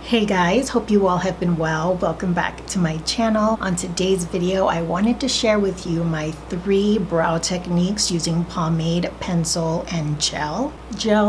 Hey guys, hope you all have been well. Welcome back to my channel. On today's video, I wanted to share with you my 3 brow techniques using pomade, pencil, and gel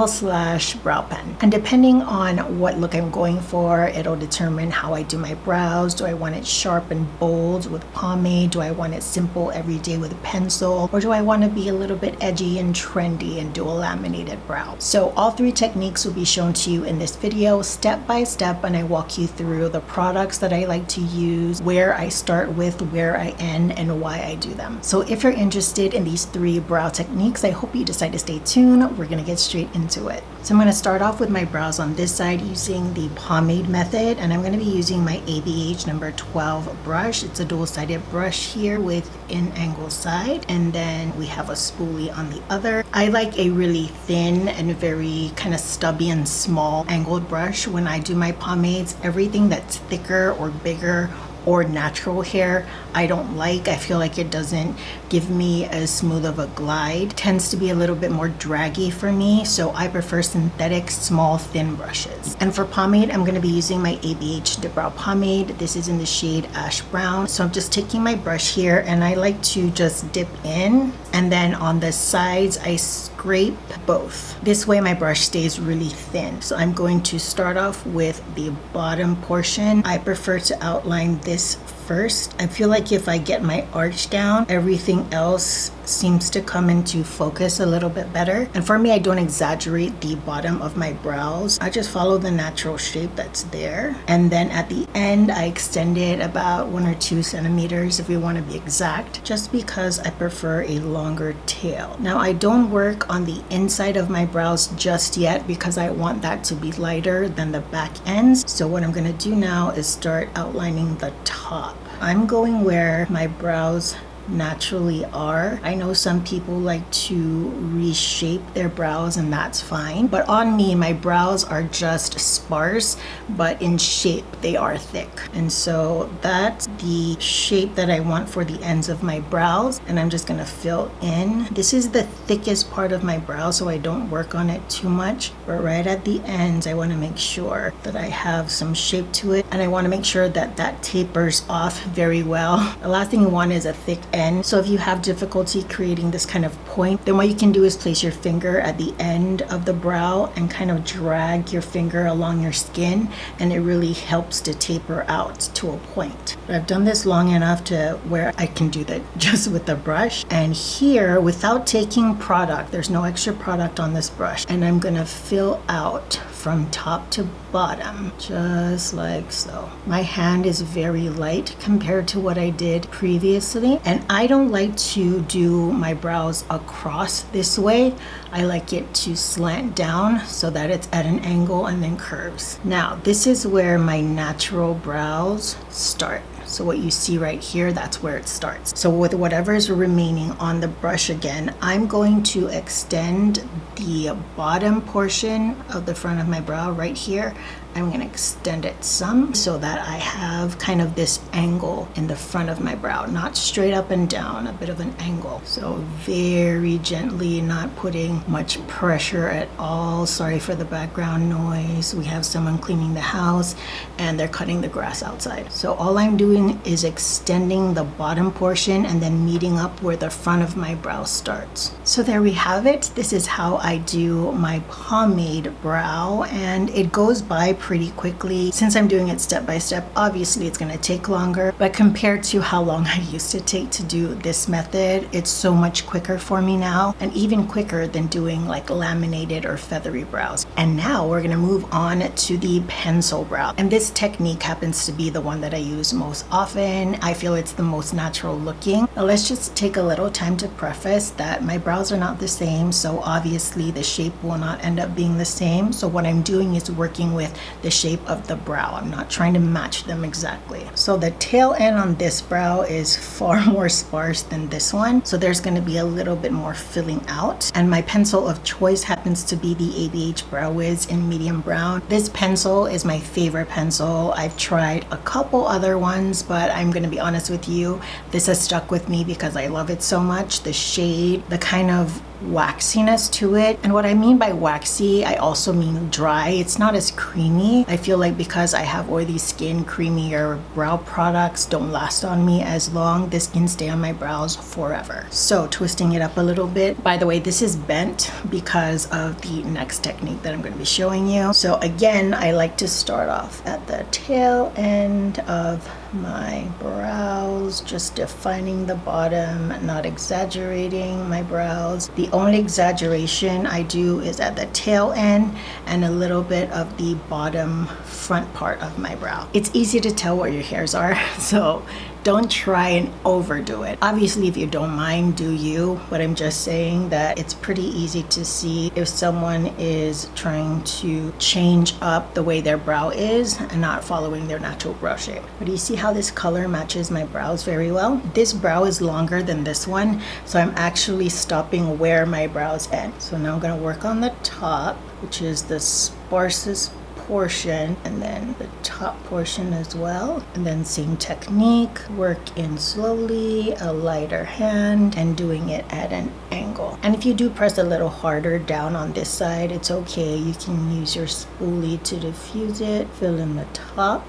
slash brow pen. And depending on what look I'm going for, it'll determine how I do my brows. Do I want it sharp and bold with pomade? Do I want it simple everyday with pencil? Or do I want to be a little bit edgy and trendy and do a laminated brow? So all 3 techniques will be shown to you in this video step by step, and I walk you through the products that I like to use, where I start with, where I end, and why I do them. So if you're interested in these 3 brow techniques, I hope you decide to stay tuned. We're gonna get straight into it. So I'm gonna start off with my brows on this side using the pomade method, and I'm gonna be using my ABH number 12 brush. It's a dual-sided brush here with an angle side, and then we have a spoolie on the other. I like a really thin and very kind of stubby and small angled brush when I do my pomades. Everything that's thicker or bigger or natural hair I don't like. I feel like it doesn't give me as smooth of a glide. It tends to be a little bit more draggy for me, so I prefer synthetic small thin brushes. And for pomade, I'm going to be using my ABH Dip Brow Pomade. This is in the shade Ash Brown. So I'm just taking my brush here and I like to just dip in, and then on the sides I scrape both. This way my brush stays really thin. So I'm going to start off with the bottom portion. I prefer to outline this first. I feel like if I get my arch down, everything else seems to come into focus a little bit better. And for me, I don't exaggerate the bottom of my brows. I just follow the natural shape that's there. And then at the end, I extend it about 1 or 2 centimeters if you want to be exact, just because I prefer a longer tail. Now, I don't work on the inside of my brows just yet because I want that to be lighter than the back ends. So what I'm going to do now is start outlining the top. I'm going where my brows naturally are. I know some people like to reshape their brows, and that's fine, but on me, my brows are just sparse, but in shape they are thick, and so that's the shape that I want for the ends of my brows. And I'm just gonna fill in. This is the thickest part of my brow, so I don't work on it too much, but right at the ends I want to make sure that I have some shape to it, and I want to make sure that that tapers off very well. The last thing you want is a thick end. So if you have difficulty creating this kind of point, then what you can do is place your finger at the end of the brow and kind of drag your finger along your skin, and it really helps to taper out to a point. But I've done this long enough to where I can do that just with the brush. And here, without taking product, there's no extra product on this brush, and I'm gonna fill out from top to bottom, just like so. My hand is very light compared to what I did previously, and I don't like to do my brows across this way. I like it to slant down so that it's at an angle and then curves. Now, this is where my natural brows start. So what you see right here, that's where it starts. So with whatever is remaining on the brush again, I'm going to extend the bottom portion of the front of my brow right here. I'm going to extend it some so that I have kind of this angle in the front of my brow, not straight up and down, a bit of an angle. So very gently, not putting much pressure at all. Sorry for the background noise. We have someone cleaning the house and they're cutting the grass outside. So all I'm doing is extending the bottom portion and then meeting up where the front of my brow starts. So there we have it. This is how I do my pomade brow, and it goes by pretty quickly. Since I'm doing it step by step, obviously it's going to take longer, but compared to how long I used to take to do this method, it's so much quicker for me now, and even quicker than doing like laminated or feathery brows. And now we're going to move on to the pencil brow, and this technique happens to be the one that I use most often. I feel it's the most natural looking. Now let's just take a little time to preface that my brows are not the same, so obviously the shape will not end up being the same. So what I'm doing is working with the shape of the brow. I'm not trying to match them exactly. So the tail end on this brow is far more sparse than this one, so there's going to be a little bit more filling out. And my pencil of choice happens to be the ABH Brow Wiz in medium brown. This pencil is my favorite pencil. I've tried a couple other ones, but I'm going to be honest with you, this has stuck with me because I love it so much. The shade, the kind of waxiness to it. And what I mean by waxy, I also mean dry. It's not as creamy. I feel like because I have oily skin, creamier brow products don't last on me as long. This can stay on my brows forever. So twisting it up a little bit. By the way, this is bent because of the next technique that I'm going to be showing you. So again, I like to start off at the tail end of my brows, just defining the bottom, not exaggerating my brows. The only exaggeration I do is at the tail end and a little bit of the bottom front part of my brow. It's easy to tell where your hairs are, so don't try and overdo it. Obviously, if you don't mind, do you, but I'm just saying that it's pretty easy to see if someone is trying to change up the way their brow is and not following their natural brow shape. But do you see how this color matches my brows very well? This brow is longer than this one, so I'm actually stopping where my brows end. So now I'm gonna work on the top, which is the sparsest portion, and then the top portion as well, and then same technique, work in slowly, a lighter hand, and doing it at an angle. And if you do press a little harder down on this side, it's okay. You can use your spoolie to diffuse it, fill in the top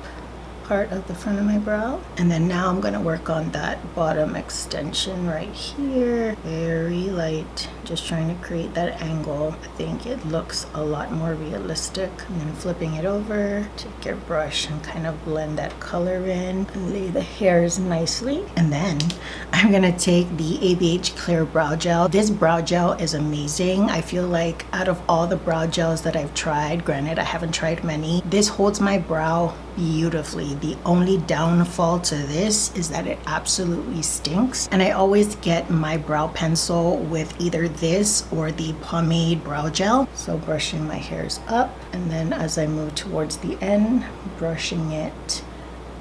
part of the front of my brow. And then now I'm going to work on that bottom extension right here, very light, just trying to create that angle. I think it looks a lot more realistic. And then flipping it over, take your brush and kind of blend that color in and lay the hairs nicely. And then I'm going to take the ABH Clear Brow Gel. This brow gel is amazing. I feel like out of all the brow gels that I've tried, granted I haven't tried many, this holds my brow beautifully. The only downfall to this is that it absolutely stinks, and I always get my brow pencil with either this or the Pomade brow gel. So brushing my hairs up, and then as I move towards the end, brushing it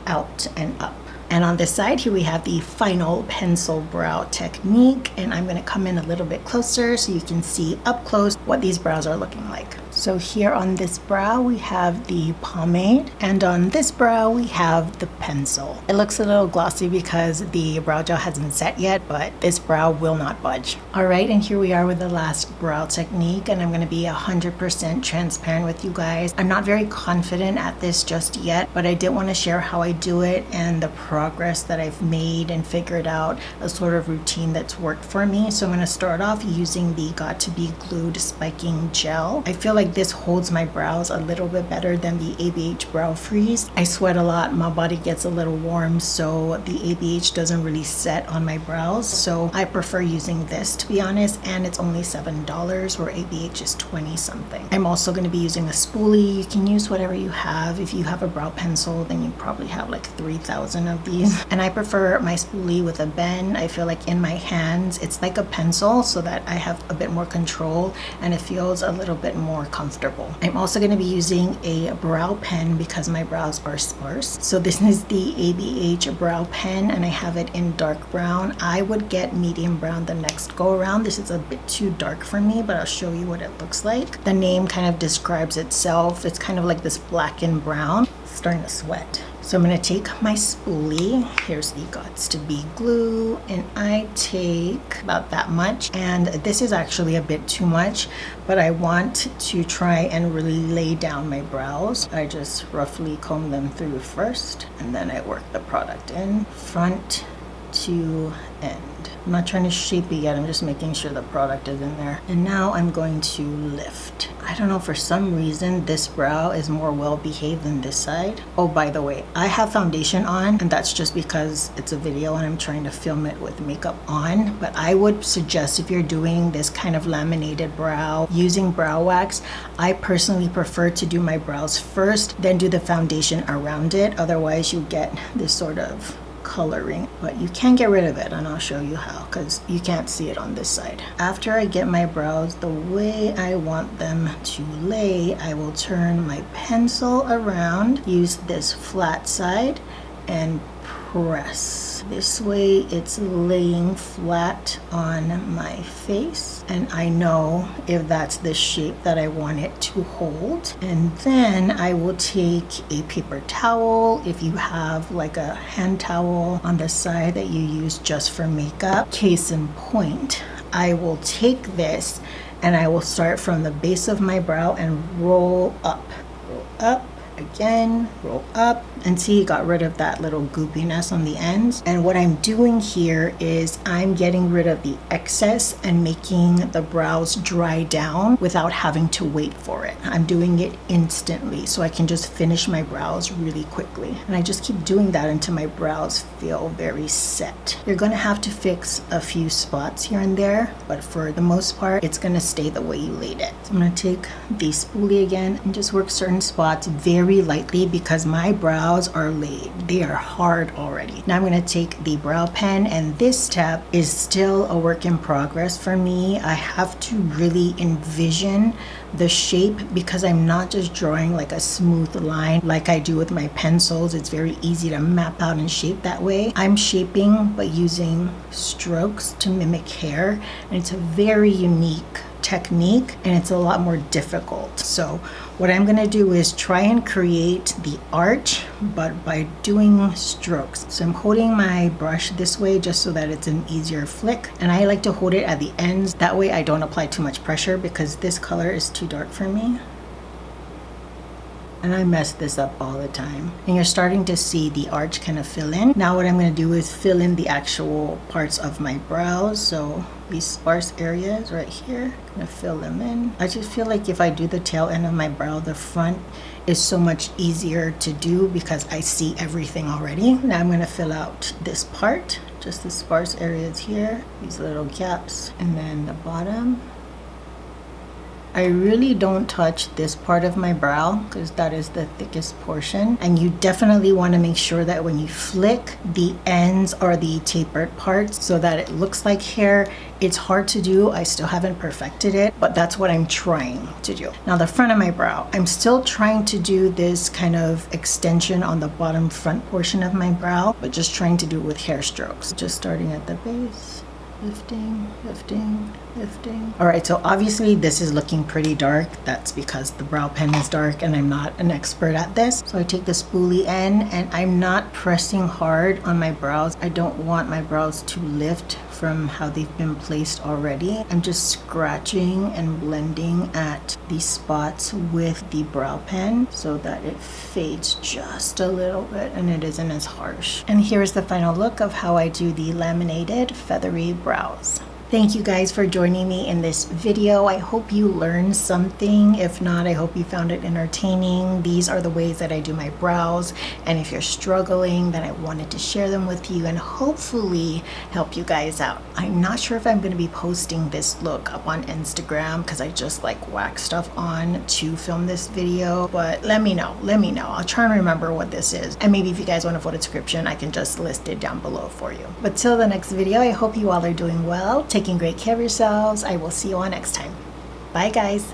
out and up. And on this side here we have the final pencil brow technique, and I'm going to come in a little bit closer so you can see up close what these brows are looking like. So here on this brow we have the pomade, and on this brow we have the pencil. It looks a little glossy because the brow gel hasn't set yet, but this brow will not budge. Alright, and here we are with the last brow technique, and I'm going to be 100% transparent with you guys. I'm not very confident at this just yet, but I did want to share how I do it and the progress that I've made and figured out a sort of routine that's worked for me. So I'm going to start off using the Got to Be Glued spiking gel. I feel like this holds my brows a little bit better than the ABH Brow Freeze. I sweat a lot, my body gets a little warm, so the ABH doesn't really set on my brows, so I prefer using this, to be honest, and it's only $7 where ABH is 20 something. I'm also going to be using a spoolie. You can use whatever you have. If you have a brow pencil, then you probably have like 3,000 of these, and I prefer my spoolie with a bend. I feel like in my hands it's like a pencil, so that I have a bit more control and it feels a little bit more comfortable. I'm also going to be using a brow pen because my brows are sparse. So this is the ABH brow pen, and I have it in dark brown. I would get medium brown the next go around. This is a bit too dark for me, but I'll show you what it looks like. The name kind of describes itself. It's kind of like this black and brown. It's starting to sweat. So I'm going to take my spoolie. Here's the Gots to Be glue, and I take about that much, and this is actually a bit too much, but I want to try and really lay down my brows. I just roughly comb them through first, and then I work the product in front to end. I'm not trying to shape it yet, I'm just making sure the product is in there. And now I'm going to lift. I don't know, for some reason this brow is more well behaved than this side. Oh, by the way, I have foundation on, and that's just because it's a video and I'm trying to film it with makeup on. But I would suggest, if you're doing this kind of laminated brow using brow wax, I personally prefer to do my brows first, then do the foundation around it. Otherwise you get this sort of coloring, but you can get rid of it, and I'll show you how, because you can't see it on this side. After I get my brows the way I want them to lay, I will turn my pencil around, use this flat side, and press. This way it's laying flat on my face, and I know if that's the shape that I want it to hold. And then I will take a paper towel, if you have like a hand towel on the side that you use just for makeup. Case in point, I will take this and I will start from the base of my brow and roll up, again, roll up, and see, got rid of that little goopiness on the ends. And what I'm doing here is I'm getting rid of the excess and making the brows dry down without having to wait for it. I'm doing it instantly so I can just finish my brows really quickly. And I just keep doing that until my brows feel very set. You're gonna have to fix a few spots here and there, but for the most part, it's gonna stay the way you laid it. So I'm gonna take the spoolie again and just work certain spots very lightly because my brows are laid. They are hard already. Now I'm going to take the brow pen, and this step is still a work in progress for me. I have to really envision the shape because I'm not just drawing like a smooth line like I do with my pencils. It's very easy to map out and shape that way. I'm shaping but using strokes to mimic hair, and it's a very unique technique and it's a lot more difficult. So what I'm going to do is try and create the arch but by doing strokes. So I'm holding my brush this way just so that it's an easier flick, and I like to hold it at the ends, that way I don't apply too much pressure because this color is too dark for me. And I mess this up all the time. And you're starting to see the arch kind of fill in. Now what I'm going to do is fill in the actual parts of my brows. So these sparse areas right here, I'm going to fill them in. I just feel like if I do the tail end of my brow, the front is so much easier to do because I see everything already. Now I'm going to fill out this part, just the sparse areas here, these little gaps, and then the bottom. I really don't touch this part of my brow because that is the thickest portion, and you definitely want to make sure that when you flick, the ends are the tapered parts so that it looks like hair. It's hard to do. I still haven't perfected it, but that's what I'm trying to do. Now the front of my brow, I'm still trying to do this kind of extension on the bottom front portion of my brow, but just trying to do it with hair strokes. Just starting at the base, lifting, lifting, lifting. All right, so obviously this is looking pretty dark. That's because the brow pen is dark and I'm not an expert at this. So I take the spoolie end and I'm not pressing hard on my brows. I don't want my brows to lift from how they've been placed already. I'm just scratching and blending at these spots with the brow pen so that it fades just a little bit and it isn't as harsh. And here's the final look of how I do the laminated feathery brows. Thank you guys for joining me in this video. I hope you learned something. If not, I hope you found it entertaining. These are the ways that I do my brows, and if you're struggling, then I wanted to share them with you and hopefully help you guys out. I'm not sure if I'm going to be posting this look up on Instagram because I just like whack stuff on to film this video, but let me know. I'll try and remember what this is, and maybe if you guys want a full description, I can just list it down below for you. But till the next video, I hope you all are doing well, taking great care of yourselves. I will see you all next time. Bye guys.